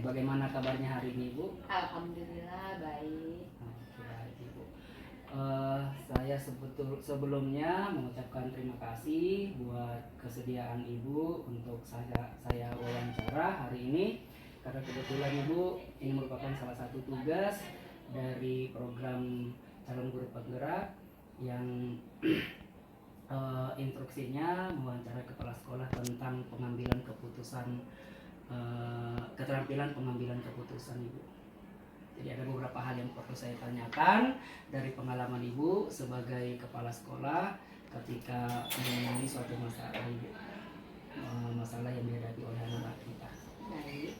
Bagaimana kabarnya hari ini, Bu? Alhamdulillah baik. Baik, Ibu. Saya sebelumnya mengucapkan terima kasih buat kesediaan Ibu untuk saya wawancara hari ini, karena kebetulan Ibu ini merupakan salah satu tugas dari program calon guru penggerak yang instruksinya mewawancara kepala sekolah tentang pengambilan keputusan, keterampilan pengambilan keputusan, Ibu. Jadi ada beberapa hal yang perlu saya tanyakan dari pengalaman Ibu sebagai kepala sekolah ketika menangani suatu masalah, Ibu. Masalah yang dihadapi oleh anak-anak kita. Baik.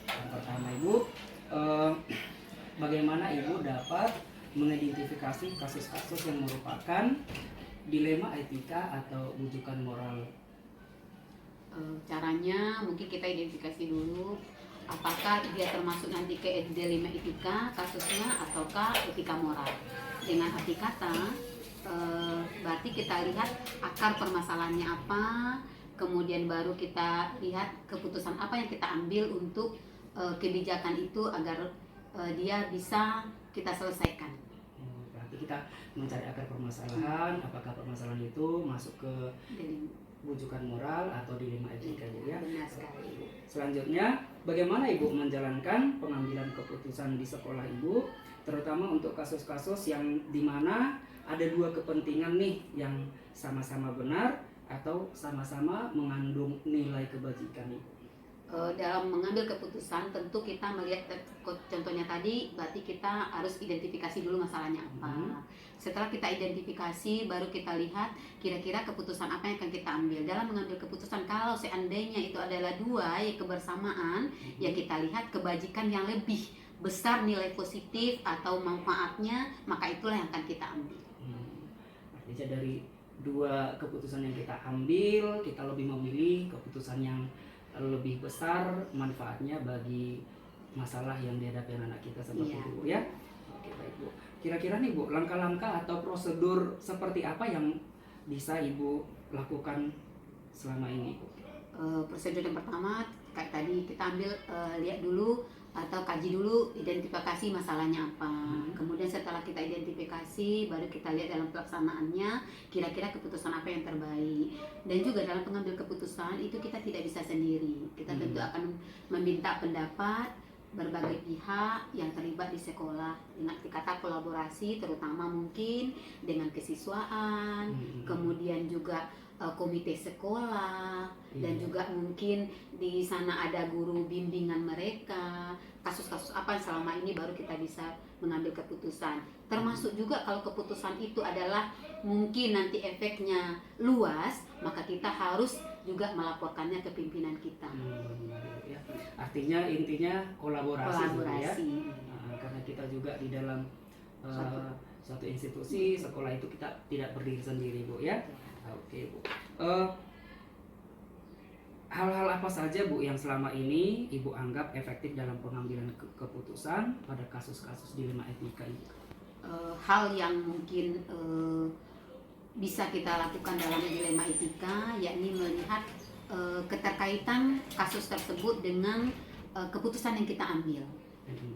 Yang pertama, Ibu, bagaimana Ibu dapat mengidentifikasi kasus-kasus yang merupakan dilema etika atau rujukan moral? Caranya mungkin kita identifikasi dulu apakah dia termasuk nanti ke dilema etika kasusnya ataukah etika moral. Dengan arti kata berarti kita lihat akar permasalahannya apa, kemudian baru kita lihat keputusan apa yang kita ambil untuk kebijakan itu agar dia bisa kita selesaikan. Berarti kita mencari akar permasalahan, apakah permasalahan itu masuk ke bujukan moral atau dilema etika Bu ya. Benar sekali. Selanjutnya, bagaimana Ibu menjalankan pengambilan keputusan di sekolah Ibu, terutama untuk kasus-kasus yang dimana ada dua kepentingan nih yang sama-sama benar atau sama-sama mengandung nilai kebajikan Ibu. Dalam mengambil keputusan tentu kita melihat contohnya tadi, berarti kita harus identifikasi dulu masalahnya apa. Setelah kita identifikasi, baru kita lihat kira-kira keputusan apa yang akan kita ambil. Dalam mengambil keputusan, kalau seandainya itu adalah dua ya kebersamaan, ya kita lihat kebajikan yang lebih besar nilai positif atau manfaatnya, maka itulah yang akan kita ambil. Artinya dari dua keputusan yang kita ambil, kita lebih memilih keputusan yang lebih besar manfaatnya bagi masalah yang dihadapi anak kita seperti itu Bu ya. Oke baik Bu. Kira-kira nih Bu, langkah-langkah atau prosedur seperti apa yang bisa Ibu lakukan selama ini Bu? Prosedur yang pertama kayak tadi kita ambil lihat dulu atau kaji dulu identifikasi masalahnya apa. Kemudian setelah kita identifikasi, baru kita lihat dalam pelaksanaannya kira-kira keputusan apa yang terbaik. Dan juga dalam pengambil keputusan itu kita tidak bisa sendiri. Kita tentu akan meminta pendapat berbagai pihak yang terlibat di sekolah dengan kata kolaborasi, terutama mungkin dengan kesiswaan, kemudian juga komite sekolah, dan juga mungkin di sana ada guru bimbingan mereka, kasus-kasus apa yang selama ini baru kita bisa mengambil keputusan. Termasuk juga kalau keputusan itu adalah mungkin nanti efeknya luas, maka kita harus juga melaporkannya ke pimpinan kita. Ya. Artinya intinya kolaborasi. Ya? Karena kita juga di dalam suatu institusi sekolah itu kita tidak berdiri sendiri Bu ya. Oke Bu. Hal-hal apa saja Bu yang selama ini Ibu anggap efektif dalam pengambilan keputusan pada kasus-kasus dilema etika Ibu? Hal yang mungkin bisa kita lakukan dalam dilema etika, yakni melihat keterkaitan kasus tersebut dengan keputusan yang kita ambil.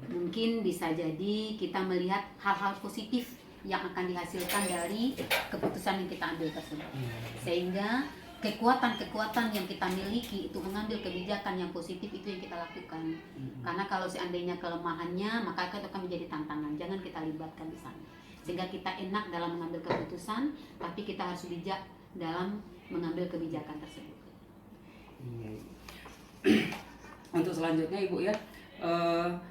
Mungkin bisa jadi kita melihat hal-hal positif yang akan dihasilkan dari keputusan yang kita ambil tersebut, sehingga kekuatan-kekuatan yang kita miliki itu mengambil kebijakan yang positif itu yang kita lakukan. Karena kalau seandainya kelemahannya, maka itu akan menjadi tantangan. Jangan kita libatkan di sana, sehingga kita enak dalam mengambil keputusan, tapi kita harus bijak dalam mengambil kebijakan tersebut. Untuk selanjutnya Ibu ya,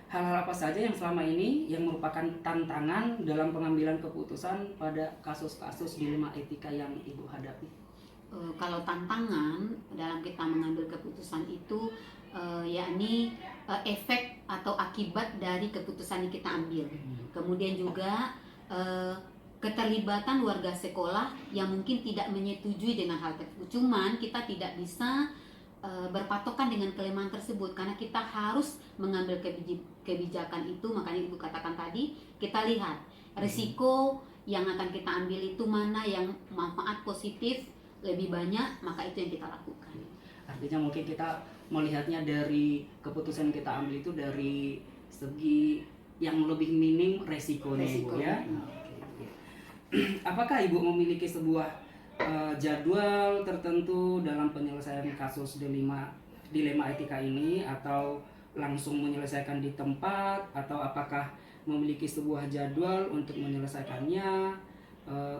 hal-hal apa saja yang selama ini yang merupakan tantangan dalam pengambilan keputusan pada kasus-kasus dilema etika yang Ibu hadapi? Kalau tantangan dalam kita mengambil keputusan itu yakni efek atau akibat dari keputusan yang kita ambil. Kemudian juga keterlibatan warga sekolah yang mungkin tidak menyetujui dengan hal tersebut. Cuman kita tidak bisa berpatokan dengan kelemahan tersebut, karena kita harus mengambil kebijakan itu. Makanya Ibu katakan tadi, kita lihat risiko yang akan kita ambil itu mana yang manfaat positif lebih banyak, maka itu yang kita lakukan. Artinya mungkin kita melihatnya dari keputusan yang kita ambil itu dari segi yang lebih minim resikonya Ibu ya. Apakah Ibu memiliki sebuah jadwal tertentu dalam penyelesaian kasus dilema etika ini, atau langsung menyelesaikan di tempat, atau apakah memiliki sebuah jadwal untuk menyelesaikannya?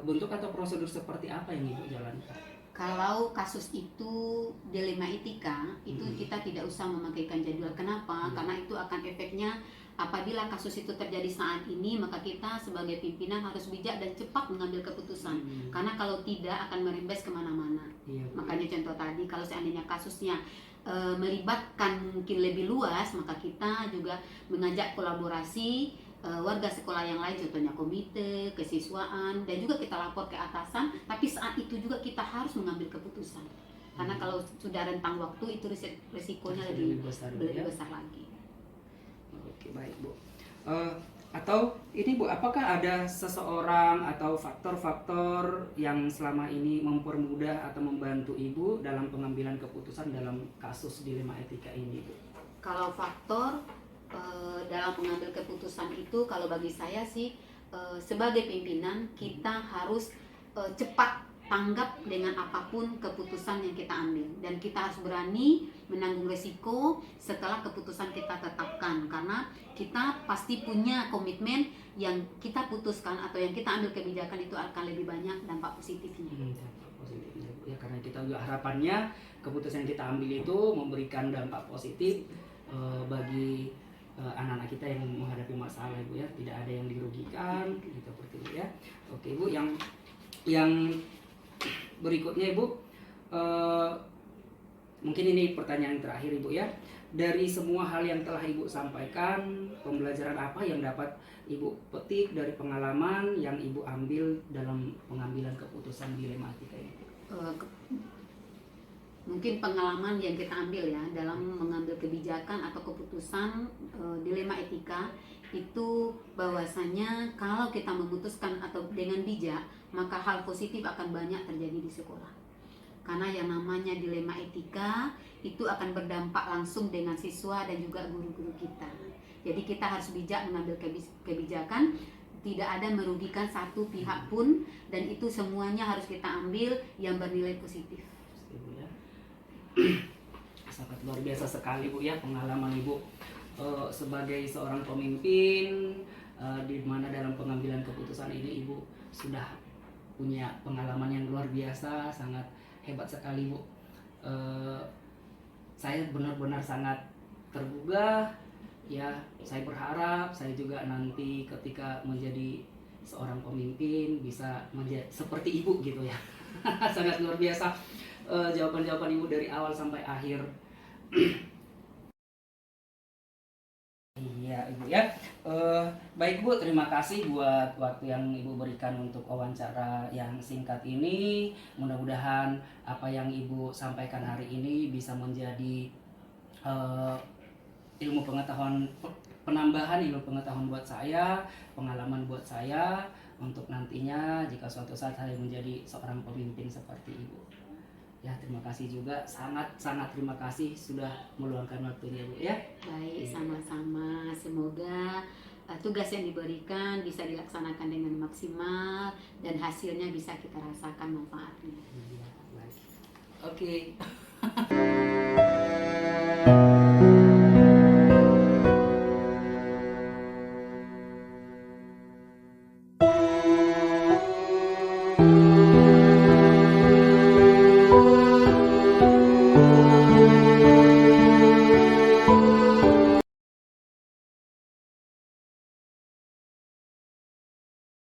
Bentuk atau prosedur seperti apa yang Ibu jalankan? Kalau kasus itu dilema etika, itu kita tidak usah memakaikan jadwal. Kenapa? Karena itu akan efeknya apabila kasus itu terjadi saat ini, maka kita sebagai pimpinan harus bijak dan cepat mengambil keputusan. Karena kalau tidak akan merembes kemana-mana. Makanya contoh tadi, kalau seandainya kasusnya melibatkan mungkin lebih luas, maka kita juga mengajak kolaborasi warga sekolah yang lain, contohnya komite, kesiswaan, dan juga kita lapor ke atasan. Tapi saat itu juga kita harus mengambil keputusan, karena kalau sudah rentang waktu itu risikonya lebih besar lagi. Oke baik Bu. Atau ini Bu, apakah ada seseorang atau faktor-faktor yang selama ini mempermudah atau membantu Ibu dalam pengambilan keputusan dalam kasus dilema etika ini Bu? Kalau faktor dalam mengambil keputusan itu, kalau bagi saya sih sebagai pimpinan kita harus cepat tanggap dengan apapun keputusan yang kita ambil, dan kita harus berani menanggung resiko setelah keputusan kita tetapkan, karena kita pasti punya komitmen yang kita putuskan atau yang kita ambil kebijakan itu akan lebih banyak dampak positifnya. Dampak positifnya Bu ya, karena kita juga harapannya keputusan yang kita ambil itu memberikan dampak positif bagi anak-anak kita yang menghadapi masalah Bu ya, tidak ada yang dirugikan gitu seperti itu ya. Oke Bu, yang berikutnya Ibu, mungkin ini pertanyaan terakhir Ibu ya. Dari semua hal yang telah Ibu sampaikan, pembelajaran apa yang dapat Ibu petik dari pengalaman yang Ibu ambil dalam pengambilan keputusan dilema etika ini? Mungkin pengalaman yang kita ambil ya dalam mengambil kebijakan atau keputusan dilema etika itu bahwasanya kalau kita memutuskan atau dengan bijak, maka hal positif akan banyak terjadi di sekolah. Karena yang namanya dilema etika itu akan berdampak langsung dengan siswa dan juga guru-guru kita. Jadi kita harus bijak mengambil kebijakan, tidak ada merugikan satu pihak pun, dan itu semuanya harus kita ambil yang bernilai positif. Ibu ya, sangat luar biasa sekali Bu ya pengalaman Ibu sebagai seorang pemimpin, di mana dalam pengambilan keputusan ini Ibu sudah punya pengalaman yang luar biasa, sangat hebat sekali Bu. Saya benar-benar sangat tergugah ya. Saya berharap saya juga nanti ketika menjadi seorang pemimpin bisa menjadi seperti Ibu gitu ya. Sangat luar biasa jawaban-jawaban Ibu dari awal sampai akhir. Iya Ibu ya. Baik Bu, terima kasih buat waktu yang Ibu berikan untuk wawancara yang singkat ini. Mudah-mudahan apa yang Ibu sampaikan hari ini bisa menjadi ilmu pengetahuan, penambahan ilmu pengetahuan buat saya, pengalaman buat saya untuk nantinya jika suatu saat saya menjadi seorang pemimpin seperti Ibu. Ya, terima kasih juga, sangat terima kasih sudah meluangkan waktunya Bu ya. Baik, sama-sama. Semoga tugas yang diberikan bisa dilaksanakan dengan maksimal dan hasilnya bisa kita rasakan manfaatnya. Iya, baik. Oke.